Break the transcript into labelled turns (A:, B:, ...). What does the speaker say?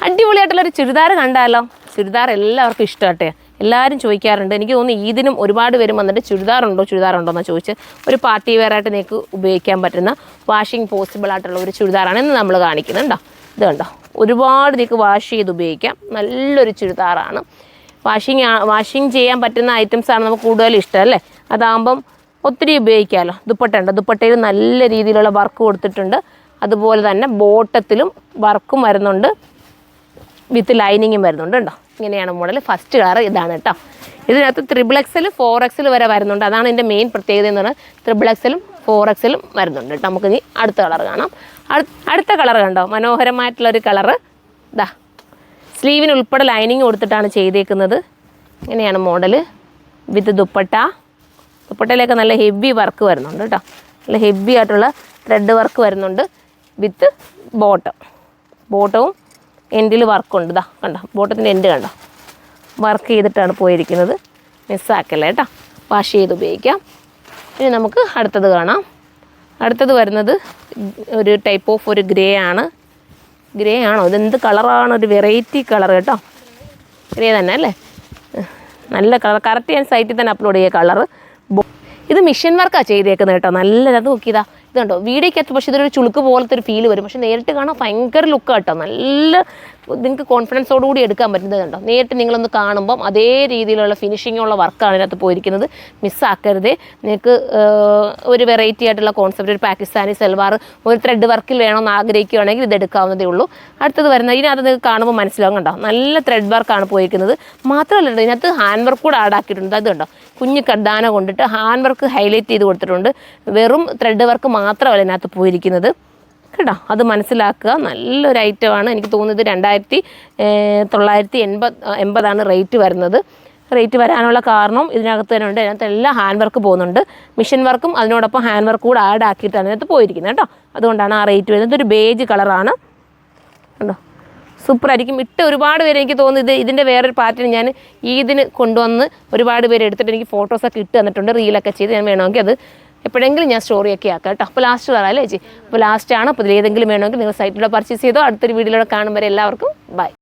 A: അടിപൊളിയായിട്ടുള്ളൊരു ചുരിദാർ കണ്ടാലോ? ചുരിദാർ എല്ലാവർക്കും ഇഷ്ടമാട്ടെ, എല്ലാവരും ചോദിക്കാറുണ്ട്. എനിക്ക് തോന്നുന്നു ഇതിനും ഒരുപാട് പേരും വന്നിട്ട് ചുരിദാറുണ്ടോ എന്ന് ചോദിച്ച് ഒരു പാർട്ടി വെയർ ആയിട്ട് നിങ്ങൾക്ക് ഉപയോഗിക്കാൻ പറ്റുന്ന വാഷിംഗ് പോസിബിൾ ആയിട്ടുള്ള ഒരു ചുരിദാറാണ് ഇന്ന് നമ്മൾ കാണിക്കുന്നത്. കണ്ടോ, ഇത് കണ്ടോ, ഒരുപാട് നിങ്ങൾക്ക് വാഷ് ചെയ്ത് ഉപയോഗിക്കാം. നല്ലൊരു ചുരിദാറാണ്. വാഷിങ് ചെയ്യാൻ പറ്റുന്ന ഐറ്റംസാണ് നമുക്ക് കൂടുതൽ ഇഷ്ടം അല്ലേ. അതാകുമ്പം ഒത്തിരി ഉപയോഗിക്കാമല്ലോ. ദുപ്പട്ട ഉണ്ട്, ദുപ്പട്ടയിൽ നല്ല രീതിയിലുള്ള വർക്ക് കൊടുത്തിട്ടുണ്ട്. അതുപോലെ തന്നെ ബോട്ടത്തിലും വർക്കും വരുന്നുണ്ട്, വിത്ത് ലൈനിങ്ങും വരുന്നുണ്ട്. കേട്ടോ, ഇങ്ങനെയാണ് മോഡൽ. ഫസ്റ്റ് കളർ ഇതാണ് കേട്ടോ. ഇതിനകത്ത് 3XL 4XL വരെ വരുന്നുണ്ട്. അതാണ് ഇതിൻ്റെ മെയിൻ പ്രത്യേകത എന്ന് പറഞ്ഞാൽ 3XL 4XL വരുന്നുണ്ട് കേട്ടോ. നമുക്കിനി അടുത്ത കളർ കാണാം. അടുത്ത കളർ കണ്ടോ, മനോഹരമായിട്ടുള്ളൊരു കളറ്. ഇതാ, സ്ലീവിന് ഉൾപ്പെടെ ലൈനിങ് കൊടുത്തിട്ടാണ് ചെയ്തേക്കുന്നത്. ഇങ്ങനെയാണ് മോഡൽ വിത്ത് ദുപ്പട്ട. ദുപ്പട്ടയിലൊക്കെ നല്ല ഹെവി വർക്ക് വരുന്നുണ്ട് കേട്ടോ. നല്ല ഹെവി ആയിട്ടുള്ള ത്രെഡ് വർക്ക് വരുന്നുണ്ട് വിത്ത് ബോട്ടവും എൻഡിൽ വർക്കുണ്ട്. ഇതാ കണ്ടോ, ബോട്ടത്തിൻ്റെ എൻഡ് കണ്ടോ, വർക്ക് ചെയ്തിട്ടാണ് പോയിരിക്കുന്നത്. മിസ്സാക്കല്ലേ കേട്ടോ, വാഷ് ചെയ്ത് ഉപയോഗിക്കാം. ഇനി നമുക്ക് അടുത്തത് കാണാം. അടുത്തത് വരുന്നത് ഒരു ടൈപ്പ് ഓഫ് ഒരു ഗ്രേ ആണ്. ഗ്രേ ആണോ, ഇതെന്ത് കളറാണ്, ഒരു വെറൈറ്റി കളർ കേട്ടോ. ഗ്രേ തന്നെ അല്ലേ, നല്ല കളർ. കറക്റ്റ് ഞാൻ സൈറ്റിൽ തന്നെ അപ്ലോഡ് ചെയ്യ കളറ്. ഇത് മിഷൻ വർക്കാണ് ചെയ്തേക്കുന്നത് കേട്ടോ. നല്ലത് നോക്കിയതാ, ഇത് കണ്ടോ, വീഡിയോക്കകത്ത് പക്ഷേ ഇതൊരു ചുളുക്ക് പോലത്തെ ഒരു ഫീൽ വരും. പക്ഷേ നേരിട്ട് കാണാൻ ഭയങ്കര ലുക്ക് കേട്ടോ. നല്ല നിങ്ങൾക്ക് കോൺഫിഡൻസോടുകൂടി എടുക്കാൻ പറ്റുന്നത് കണ്ടോ. നേരിട്ട് നിങ്ങളൊന്ന് കാണുമ്പം അതേ രീതിയിലുള്ള ഫിനിഷിങ്ങുള്ള വർക്കാണ് ഇതിനകത്ത് പോയിരിക്കുന്നത്. മിസ്സാക്കരുതേ. നിങ്ങൾക്ക് ഒരു വെറൈറ്റി ആയിട്ടുള്ള കോൺസെപ്റ്റ്, ഒരു പാകിസ്ഥാനി സൽവാർ ഒരു ത്രെഡ് വർക്കിൽ വേണമെന്ന് ആഗ്രഹിക്കുകയാണെങ്കിൽ ഇത് എടുക്കാവുന്നതേ ഉള്ളൂ. അടുത്തത് വരുന്നത് ഇതിനകത്ത് നിങ്ങൾക്ക് കാണുമ്പോൾ മനസ്സിലാവും കണ്ടോ, നല്ല ത്രെഡ് വർക്കാണ് പോയിരിക്കുന്നത്. മാത്രമല്ല ഇതിനകത്ത് ഹാൻഡ് വർക്ക് കൂടെ ആഡാക്കിയിട്ടുണ്ട്. അത് കണ്ടോ, കുഞ്ഞ് കർദാന കൊണ്ടിട്ട് ഹാൻഡ് വർക്ക് ഹൈലൈറ്റ് ചെയ്ത് കൊടുത്തിട്ടുണ്ട്. വെറും ത്രെഡ് വർക്ക് മാത്രമല്ല ഇതിനകത്ത് പോയിരിക്കുന്നത് കേട്ടോ. അത് മനസ്സിലാക്കുക. നല്ലൊരു ഐറ്റമാണ്. എനിക്ക് തോന്നുന്നത് 2980 റേറ്റ് വരുന്നത്. റേറ്റ് വരാനുള്ള കാരണം ഇതിനകത്ത് തന്നെ ഉണ്ട്. അതിനകത്ത് എല്ലാം ഹാൻഡ് വർക്ക് പോകുന്നുണ്ട്. മിഷൻ വർക്കും അതിനോടൊപ്പം ഹാൻഡ് വർക്ക് കൂടെ ആഡ് ആക്കിയിട്ടാണ് ഇതിനകത്ത് പോയിരിക്കുന്നത് കേട്ടോ. അതുകൊണ്ടാണ് ആ റേറ്റ് വരുന്നത്. ഒരു ബേജ് കളറാണ് കണ്ടോ, സൂപ്പറായിരിക്കും. ഒരുപാട് പേര് എനിക്ക് തോന്നുന്നത് ഇതിൻ്റെ വേറൊരു പാറ്റേൺ ഞാൻ ഇതിന് കൊണ്ടുവന്ന് ഒരുപാട് പേര് എടുത്തിട്ട് എനിക്ക് ഫോട്ടോസൊക്കെ ഇട്ട് തന്നിട്ടുണ്ട്. റീലൊക്കെ ചെയ്ത് ഞാൻ വേണമെങ്കിൽ അത് എപ്പോഴെങ്കിലും ഞാൻ സ്റ്റോറിയൊക്കെ ആക്കാം കേട്ടോ. അപ്പോൾ ലാസ്റ്റ് പറയാമല്ലേ ചേച്ചി, അപ്പോൾ ലാസ്റ്റാണ്. അപ്പോൾ ഇതിലേതെങ്കിലും വേണമെങ്കിൽ നിങ്ങൾ സൈറ്റിലൂടെ പർച്ചേസ് ചെയ്തോ. അടുത്തൊരു വീഡിയോയിലൂടെ കാണും വരെ എല്ലാവർക്കും ബൈ.